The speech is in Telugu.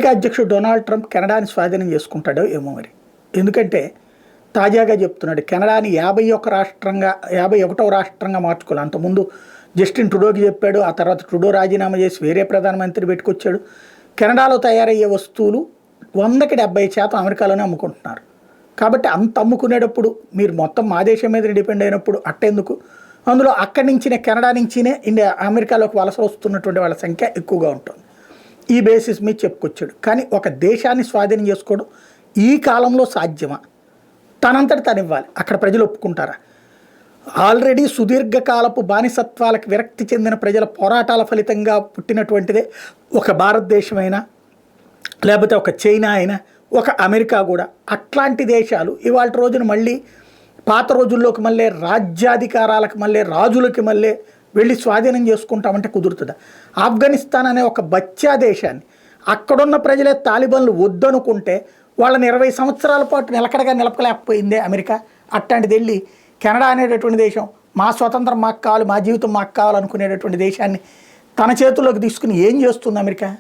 అమెరికా అధ్యక్షుడు డొనాల్డ్ ట్రంప్ కెనడాని స్వాధీనం చేసుకుంటాడో ఏమో మరి. ఎందుకంటే తాజాగా చెప్తున్నాడు కెనడాని 51వ రాష్ట్రంగా మార్చుకోవాలి. అంతకుముందు జస్టిన్ ట్రుడోకి చెప్పాడు, ఆ తర్వాత ట్రుడో రాజీనామా చేసి వేరే ప్రధానమంత్రి పెట్టుకొచ్చాడు. కెనడాలో తయారయ్యే వస్తువులు 100కి 70% అమెరికాలోనే అమ్ముకుంటున్నారు. కాబట్టి అంత అమ్ముకునేటప్పుడు మీరు మొత్తం మా దేశం మీద డిపెండ్ అయినప్పుడు అట్టెందుకు, అందులో అక్కడి నుంచినే కెనడా నుంచినే అమెరికాలోకి వలస వస్తున్నటువంటి వాళ్ళ సంఖ్య ఎక్కువగా ఉంటుంది. ఈ బేసిస్ మీద చెప్పుకొచ్చాడు. కానీ ఒక దేశాన్ని స్వాధీనం చేసుకోవడం ఈ కాలంలో సాధ్యమా? తనంతటి తను ఇవ్వాలి. అక్కడ ప్రజలు ఒప్పుకుంటారా? ఆల్రెడీ సుదీర్ఘకాలపు బానిసత్వాలకు విరక్తి చెందిన ప్రజల పోరాటాల ఫలితంగా పుట్టినటువంటిదే ఒక భారతదేశమైనా, లేకపోతే ఒక చైనా అయినా, ఒక అమెరికా కూడా. అట్లాంటి దేశాలు ఇవాళ రోజున మళ్ళీ పాత రోజుల్లోకి మళ్ళీ రాజ్యాధికారాలకు మళ్ళీ రాజులకి మళ్ళీ వెళ్ళి స్వాధీనం చేసుకుంటామంటే కుదురుతుందా? ఆఫ్ఘనిస్తాన్ అనే ఒక బచ్చా దేశాన్ని అక్కడున్న ప్రజలే తాలిబాన్లు వద్దనుకుంటే వాళ్ళని 20 సంవత్సరాల పాటు నిలకడగా నిలపలేకపోయిందే అమెరికా. అట్లాంటిది వెళ్ళి కెనడా అనేటటువంటి దేశం మా స్వతంత్రం మాకు కావాలి, మా జీవితం మాకు కావాలనుకునేటటువంటి దేశాన్ని తన చేతుల్లోకి తీసుకుని ఏం చేస్తుంది అమెరికా?